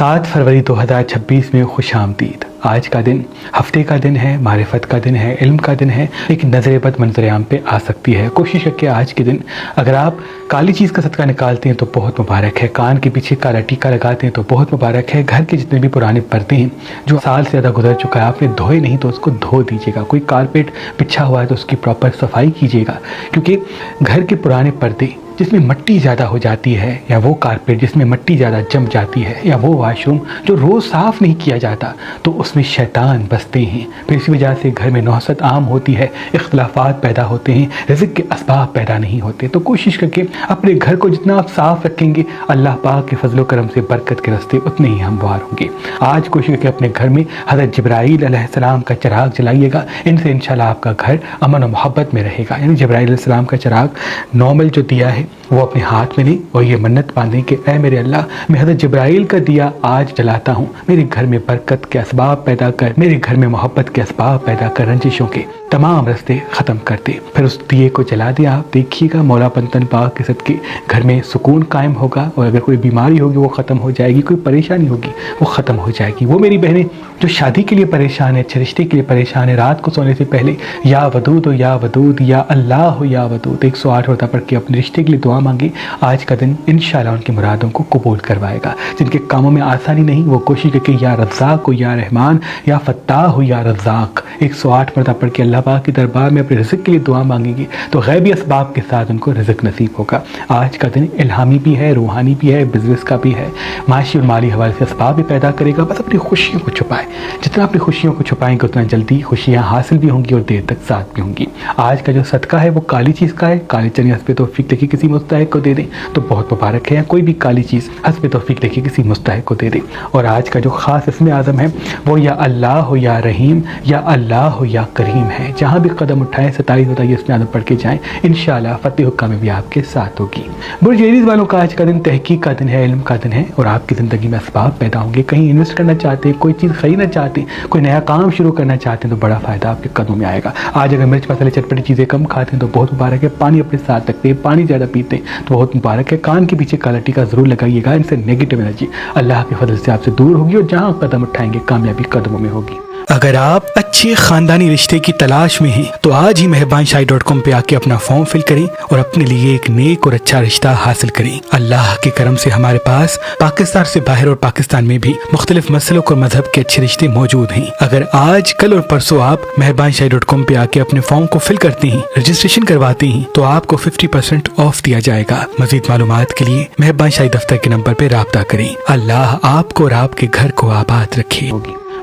7 फरवरी 2026 में खुश आमदीद। आज का दिन हफ्ते का दिन है, मारिफत का दिन है, इल्म का दिन है, एक नज़र बद मंजर आम पे आ सकती है। कोशिश करके आज के दिन अगर आप काली चीज़ का सदका निकालते हैं तो बहुत मुबारक है, कान के पीछे काला टीका लगाते हैं तो बहुत मुबारक है। घर के जितने भी पुराने पर्दे हैं जो साल से ज़्यादा गुजर चुका है, आपने धोए नहीं तो उसको धो दीजिएगा। कोई कारपेट बिछा हुआ है तो उसकी प्रॉपर सफाई कीजिएगा, क्योंकि घर के पुराने पर्दे जिसमें मिट्टी ज़्यादा हो जाती है, या वो कारपेट जिसमें मिट्टी ज़्यादा जम जाती है, या वो वॉशरूम जो रोज़ साफ़ नहीं किया जाता, तो उसमें शैतान बसते हैं। फिर इसी वजह से घर में नौसत आम होती है, इख्तलाफात पैदा होते हैं, रिज़्क़ के असबाब पैदा नहीं होते। तो कोशिश करके अपने घर को जितना आप साफ़ रखेंगे, अल्लाह पाक के फजल करम से बरकत के रास्ते उतने ही हमवार होंगे। आज कोशिश करके अपने घर में हज़रत जिब्राईल अलैहिस्सलाम का चिराग जलाइएगा, इनसे इंशाल्लाह आपका घर अमन और मोहब्बत में रहेगा। यानी जिब्राईल अलैहिस्सलाम का चिराग नॉर्मल जो दिया है वो अपने हाथ में लें और ये मन्नत बांधें कि ऐ मेरे अल्लाह, मैं हज़रत जिब्राईल का दिया आज जलाता हूँ, मेरे घर में बरकत के असबाब पैदा कर, मेरे घर में मोहब्बत के असबाब पैदा कर, रंजिशों के तमाम रास्ते ख़त्म कर दे। फिर उस दिए को जला दें। आप देखिएगा मौला पंतन पाक के सदके घर में सुकून कायम होगा, और अगर कोई बीमारी होगी वो ख़त्म हो जाएगी, कोई परेशानी होगी वो ख़त्म हो जाएगी। वो मेरी बहनें जो शादी के लिए परेशान है, अच्छे रिश्ते के लिए परेशान है, रात को सोने से पहले या वदूद हो या वदूद, या अल्लाह हो या वदूद 108 होता पढ़ के अपने रिश्ते के लिए दुआ मांगे। आज का दिन इंशाल्लाह उनकी मुरादों को कबूल करवाएगा। जिनके कामों में आसानी नहीं, वो कोशिश करके या रज़्ज़ाक़ हो या रहमान, या फ़त्ताह हो या रज़्ज़ाक़ 108 मरतबा पढ़ के अल्लाह पाक के दरबार में अपने रिज़्क़ के लिए दुआ मांगेंगे तो गैबी असबाब के साथ उनको रिज़्क़ नसीब होगा। आज का दिन इल्हामी भी है, रूहानी भी है, बिज़नेस का भी है, माशी और माली हवाले से असबाब भी पैदा करेगा। बस अपनी खुशियों को छुपाएं, जितना अपनी खुशियों को छुपाएंगे उतना जल्दी खुशियाँ हासिल भी होंगी और देर तक साथ भी होंगी। आज का जो सदका है वो काली चीज़ का है, काली चने हस्बे तौफीक देखिए किसी मुस्तहिक को दे दें तो बहुत मुबारक है, या कोई भी काली चीज़ हस्बे तौफीक देखिए किसी मुस्तहिक को दे दें। और आज का जो ख़ास इसमें आज़म है वो या अल्लाह हो या रहीम, या अल्लाह हो या करीम है। जहाँ भी कदम उठाएं 27 होता है इसमें आदम पढ़ के जाएं, इंशाअल्लाह फतेह हुक्का में भी आपके साथ होगी। बुर्ज एरीज़ वालों का आज का दिन तहकीक का दिन है, इल्म का दिन है, और आपकी ज़िंदगी में असबाब पैदा होंगे। कहीं इन्वेस्ट करना चाहते हैं, कोई चीज़ खरीदना चाहते हैं, कोई नया काम शुरू करना चाहते हैं तो बड़ा फ़ायदा आपके कदमों में आएगा। आज अगर मिर्च मसाले चटपटी चीज़ें कम खाते हैं तो बहुत मुबारक है, पानी अपने साथ रखते हैं, पानी ज़्यादा पीते हैं तो बहुत मुबारक है। कान के पीछे काला टीका ज़रूर लगाइएगा, इनसे नेगेटिव एनर्जी अल्लाह के फजल से आपसे दूर होगी और जहाँ कदम उठाएंगे कामयाबी कदमों में होगी। अगर आप अच्छे खानदानी रिश्ते की तलाश में हैं तो आज ही मेहरबानशाही.com पे आके अपना फॉर्म फिल करें और अपने लिए एक नेक और अच्छा रिश्ता हासिल करें। अल्लाह के करम से हमारे पास पाकिस्तान से बाहर और पाकिस्तान में भी मुख्तलिफ मसलक और मजहब के अच्छे रिश्ते मौजूद हैं। अगर आज कल और परसों आप मेहरबानशाही.com पे आके अपने फॉर्म को फिल करते हैं, रजिस्ट्रेशन करवाते हैं तो आपको 50% ऑफ दिया जाएगा। मजीद मालूमात के लिए मेहरबानशाही दफ्तर के नंबर पे राब्ता करें। अल्लाह आपको और आपके घर को आबाद रखे।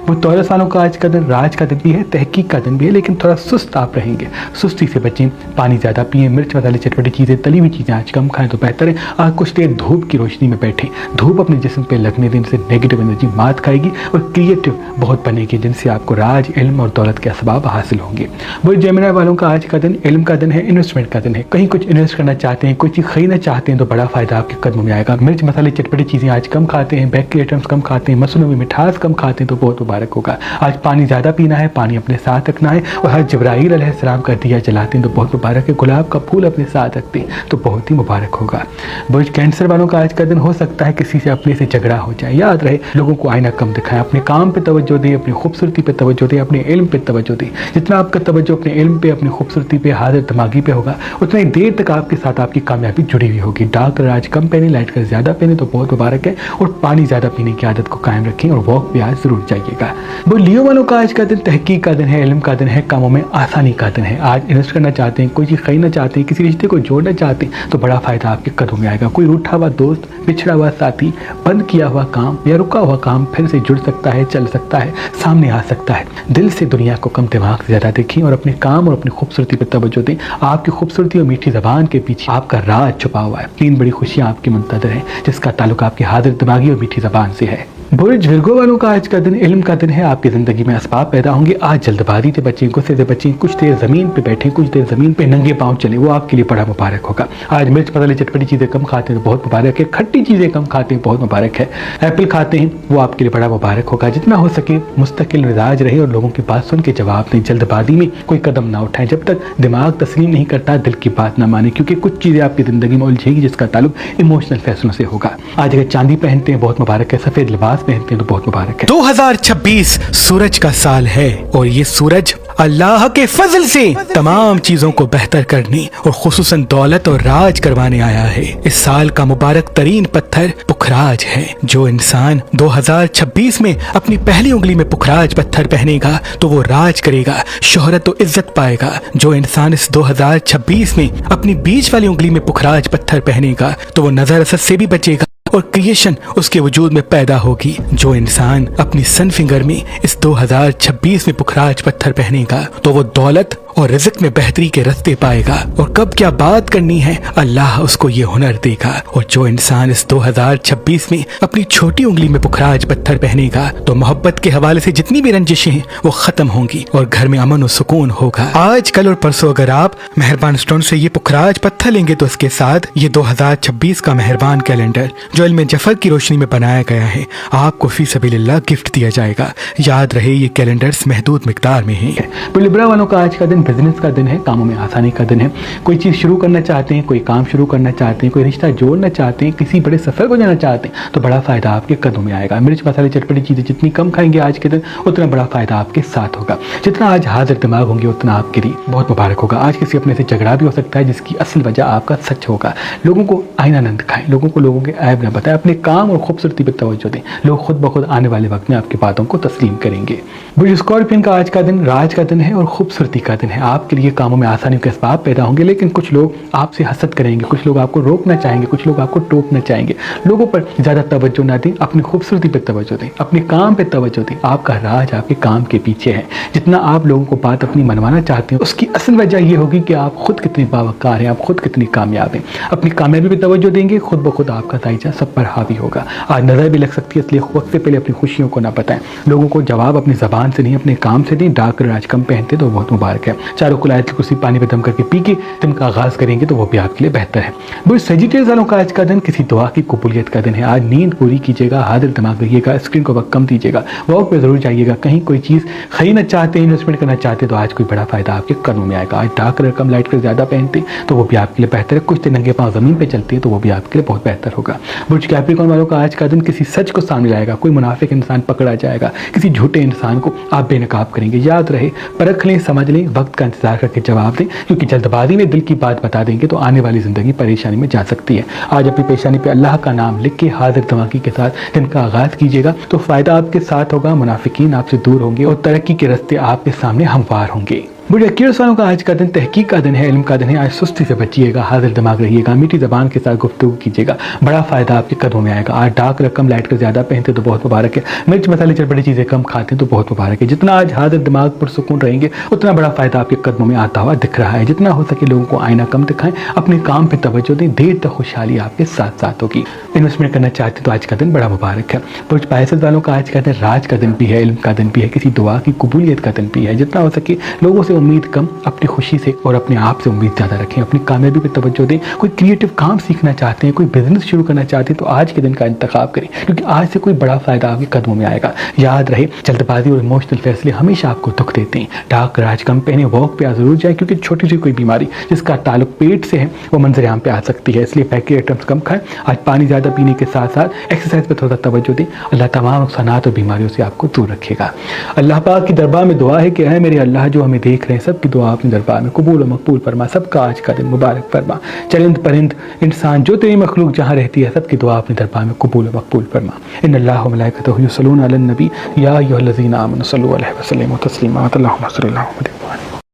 वो तौरस वालों का आज का दिन राज का दिन भी है, तहकीक का दिन भी है, लेकिन थोड़ा सुस्त आप रहेंगे। सुस्ती से बचें, पानी ज़्यादा पिएं, मिर्च मसाले चटपटी चीज़ें तली हुई चीज़ें आज कम खाएं तो बेहतर है। आज कुछ देर धूप की रोशनी में बैठें, धूप अपने जिस्म पे लगने देने से नेगेटिव एनर्जी मात खाएगी और क्रिएटिव बहुत बनेगी, जिनसे आपको राज, इल्म और दौलत के असबाब हासिल होंगे। वो जेमिनी वालों का आज का दिन इल्म का दिन है, इन्वेस्टमेंट का दिन है। कहीं कुछ इन्वेस्ट करना चाहते हैं, कोई चीज़ खरीदना चाहते हैं तो बड़ा फ़ायदा आपके कदमों में आएगा। मिर्च मसाले चटपटी चीज़ें आज कम खाते हैं, बेकरी आइटम्स कम खाते हैं, मसलों में मिठास कम खाते हैं तो बहुत मुबारक होगा। आज पानी ज़्यादा पीना है, पानी अपने साथ रखना है, और हज़रत जिब्राईल अलैहिस्सलाम का दिया जलाते हैं तो बहुत मुबारक है। गुलाब का फूल अपने साथ रखते हैं तो बहुत ही मुबारक होगा। बुर्ज कैंसर वालों का आज का दिन हो सकता है किसी से अपने से झगड़ा हो जाए। याद रहे लोगों को आईना कम दिखाएं, अपने काम पे तवज्जो दें, अपनी खूबसूरती पे तवज्जो दें, अपने इल्म पे तवज्जो दें। जितना आपका तवज्जो अपने इल्म पे, अपनी खूबसूरती पे, हाजिर दिमागी पे होगा उतना ही देर तक आपके साथ आपकी कामयाबी जुड़ी हुई होगी। डार्क कलर आज कम पहने, लाइट कलर ज़्यादा पहने तो बहुत मुबारक है, और पानी ज़्यादा पीने की आदत को कायम रखें और वॉक पे आज ज़रूर जाइएगा। वो लियो वालों का आज का दिन तहकीक का दिन है, इल्म का दिन है, कामों में आसानी का दिन है। आज इन्वेस्ट करना चाहते हैं, कोई चीज़ खरीदना चाहते हैं, किसी रिश्ते को जोड़ना चाहते हैं तो बड़ा फ़ायदा आपके कदमों में आएगा। कोई रूठा हुआ दोस्त, बिछड़ा हुआ साथी, बंद किया हुआ काम या रुका हुआ काम फिर से जुड़ सकता है, चल सकता है, सामने आ सकता है। दिल से दुनिया को कम दिमाग से ज़्यादा देखें और अपने काम और अपनी खूबसूरती पर तवज्जो दें। आपकी खूबसूरती और मीठी ज़बान के पीछे आपका राज छुपा हुआ है। 3 बड़ी खुशियाँ आपकी मुंतज़र हैं जिसका ताल्लुक आपकी हाजिर दिमागी और मीठी ज़बान से है। बुर्ज विर्गो वालों का आज का दिन इल्म का दिन है। आपकी ज़िंदगी में असबाब पैदा होंगे। आज जल्दबाजी से बचें, गुस्से से बचें, कुछ देर ज़मीन पे बैठें, कुछ देर ज़मीन पे नंगे पाँव चलें, वो आपके लिए बड़ा मुबारक होगा। आज मिर्च मसाले चटपटी चीज़ें कम खाते हैं तो बहुत मुबारक है, खट्टी चीज़ें कम खाते हैं बहुत मुबारक है, एप्पल खाते हैं वो आपके लिए बड़ा मुबारक होगा। जितना हो सके मुस्तकिल मिजाज रहे और लोगों की बात सुन के जवाब दें। जल्दबाजी में कोई कदम ना उठाएं जब तक दिमाग तस्लीम नहीं करता, दिल की बात ना माने, क्योंकि कुछ चीज़ें आपकी ज़िंदगी में उलझेगी जिसका ताल्लुक इमोशनल फैसलों से होगा। आज अगर चांदी पहनते हैं बहुत मुबारक है, सफ़ेद लिबास नमाज पहनते हैं तो बहुत मुबारक है। 2026 सूरज का साल है और ये सूरज अल्लाह के फजल से तमाम चीजों को बेहतर करने और खुसूसन दौलत और राज करवाने आया है। इस साल का मुबारक तरीन पत्थर पुखराज है। जो इंसान 2026 में अपनी पहली उंगली में पुखराज पत्थर पहनेगा तो वो राज करेगा, शोहरत और इज्जत पाएगा। जो इंसान इस 2026 में अपनी बीच वाली उंगली में पुखराज पत्थर पहनेगा तो वो नजर असद से भी बचेगा और क्रिएशन उसके वजूद में पैदा होगी। जो इंसान अपनी सन फिंगर में इस 2026 में पुखराज पत्थर पहनेगा तो वो दौलत और रिज़्क में बेहतरी के रास्ते पाएगा और कब क्या बात करनी है अल्लाह उसको ये हुनर देगा। और जो इंसान इस 2026 में अपनी छोटी उंगली में पुखराज पत्थर पहनेगा तो मोहब्बत के हवाले से जितनी भी रंजिशें हैं वो खत्म होंगी और घर में अमन और सुकून होगा। आज कल और परसों अगर आप मेहरबान स्टोन से ये पुखराज पत्थर लेंगे तो इसके साथ ये 2026 का मेहरबान कैलेंडर जो इल्म जफर की रोशनी में बनाया गया है आपको फी सबीलिल्लाह गिफ्ट दिया जाएगा। याद रहे ये कैलेंडर्स महदूद मिकदार में है। तो लिब्रा वालों का आज का दिन बिजनेस का दिन है, कामों में आसानी का दिन है। कोई चीज़ शुरू करना चाहते हैं, कोई काम शुरू करना चाहते हैं, कोई रिश्ता जोड़ना चाहते हैं, किसी बड़े सफ़र को जाना चाहते हैं तो बड़ा फ़ायदा आपके कदमों में आएगा। मिर्च मसाले चटपटी चीज़ें जितनी कम खाएंगे आज के दिन उतना बड़ा फ़ायदा आपके साथ होगा। जितना आज हाजिर दिमाग होंगे उतना आपके लिए बहुत मुबारक होगा। आज किसी अपने से झगड़ा भी हो सकता है जिसकी असल वजह आपका सच होगा। लोगों को आईना न दिखाएं, लोगों को लोगों के ऐब न बताएं, अपने काम और खूबसूरती पर तवज्जो दें। लोग खुद ब खुद आने वाले वक्त में आपकी बातों को तस्लीम करेंगे। बुझ स्कॉर्पियन का आज का दिन राज का दिन है और खूबसूरती का दिन है। आपके लिए कामों में आसानी के असबाब पैदा होंगे, लेकिन कुछ लोग आपसे हसद करेंगे, कुछ लोग आपको रोकना चाहेंगे, कुछ लोग आपको टोकना चाहेंगे। लोगों पर ज़्यादा तवज्जो ना दें, अपनी खूबसूरती पर तवज्जो दें, अपने काम पर तवज्जो दें। आपका राज आपके काम के पीछे है। जितना आप लोगों को बात अपनी मनवाना चाहते हैं उसकी असल वजह यह होगी कि आप खुद कितने बावकार हैं, आप खुद कितनी कामयाब हैं। अपनी कामयाबी पर तवज्जो देंगे, खुद ब खुद आपका दायजा सब पर हावी होगा। आज नज़र भी लग सकती है, इसलिए वक्त से पहले अपनी खुशियों को ना बताएं। लोगों को जवाब अपनी ज़बान से नहीं अपने काम से दें। डाक आज कम पहनते तो बहुत मुबारक है। चारों कुल आयत कुर्सी पानी में दम करके पी के दिन का आगाज करेंगे तो वो भी आपके लिए बेहतर है। बुझ सेजिटेरियस वालों का आज का दिन किसी दुआ की कबूलियत का दिन है। आज नींद पूरी कीजिएगा, हाजिर दिमाग रहिएगा, स्क्रीन को वक्त कम दीजिएगा, वॉक पे जरूर जाइएगा। कहीं कोई चीज़ खरीदना चाहते हैं, इन्वेस्टमेंट करना चाहते हैं तो आज कोई बड़ा फायदा आपके कदमों में आएगा। आज डार्क कलर कम लाइट कलर ज़्यादा पहनते तो वो भी आपके लिए बेहतर है। कुछ दिन नंगे पाँव ज़मीन पर चलते हैं तो वो भी आपके लिए बहुत बेहतर होगा। बुझ कैप्रिकॉर्न वालों का आज का दिन किसी सच को सामने लाएगा। कोई मुनाफिक इंसान पकड़ा जाएगा, किसी झूठे इंसान को आप बेनकाब करेंगे। याद रहे, परख लें, समझ लें, वक्त का इंतजार करके जवाब दें, क्योंकि जल्दबाजी में दिल की बात बता देंगे तो आने वाली ज़िंदगी परेशानी में जा सकती है। आज अपनी परेशानी पे अल्लाह का नाम लिख के हाजिर दिमागी के साथ दिन का आगाज़ कीजिएगा तो फ़ायदा आपके साथ होगा। मुनाफिकीन आपसे दूर होंगे और तरक्की के रास्ते आपके सामने हमवार होंगे। बुढ़े एक्यूरेंस वालों का आज का दिन तहकीक का दिन है, इल्म का दिन है। आज सुस्ती से बचिएगा, हाजिर दिमाग रहिएगा, मीठी ज़बान के साथ गुफ्तगू कीजिएगा, बड़ा फ़ायदा आपके कदमों में आएगा। आज डार्क रकम लाइट कर ज़्यादा पहनते तो बहुत मुबारक है। मिर्च मसाले चटपटी चीज़ें कम खाते हैं तो बहुत मुबारक है। जितना आज हाजिर दिमाग पर सुकून रहेंगे उतना बड़ा फ़ायदा आपके कदमों में आता हुआ दिख रहा है। जितना हो सके लोगों को आईना कम दिखाएं, अपने काम पर तवज्जो दें, देर तक खुशहाली आपके साथ साथ होगी। इन्वेस्टमेंट करना चाहते तो आज का दिन बड़ा मुबारक है। बुझ पायसेस वालों का आज का दिन राज का दिन भी है, इल्म का दिन भी है, किसी दुआ की कबूलियत का दिन भी है। जितना हो सके लोगों से उम्मीद कम, अपनी खुशी से और अपने आप से उम्मीद ज़्यादा रखें। अपनी कामयाबी पर तवज्जो दें। कोई क्रिएटिव काम सीखना चाहते हैं, कोई बिजनेस शुरू करना चाहते हैं तो आज के दिन का इंतखाब करें, क्योंकि आज से कोई बड़ा फ़ायदा आपके कदमों में आएगा। याद रहे, जल्दबाजी और इमोशनल फैसले हमेशा आपको दुख देते हैं। डार्क राज कम पहने, वॉक पे आ जरूर जाए, क्योंकि छोटी सी कोई बीमारी जिसका ताल्लुक पेट से है वो मंजर आम पे आ सकती है। इसलिए फैक्ट्री आइटम्स कम खाएं। आज पानी ज़्यादा पीने के साथ साथ एक्सरसाइज पर थोड़ा तवज्जो दें। अल्लाह तमाम नुकसानात और बीमारियों से आपको दूर रखेगा। अल्लाह पाक की दरबार में दुआ है कि ऐ मेरे अल्लाह जो हमें देख रहे हैं सबकी दुआ अपने दरबार में कबूल और मकबूल फरमा। सबका आज का दिन मुबारक फरमा। चरिंद परिंद इंसान जो तेरी मखलूक जहाँ रहती है सबकी दुआ अपने दरबार में कबूल और मकबूल फरमा। इन्नल्लाह व मलाइकतहु युसल्लूना अलन नबी या अय्युहल्लज़ीना आमनु सल्लु अलैहि व सल्लिमु तस्लीमा। अल्लाहुम्मा सल्लि अला मुहम्मद।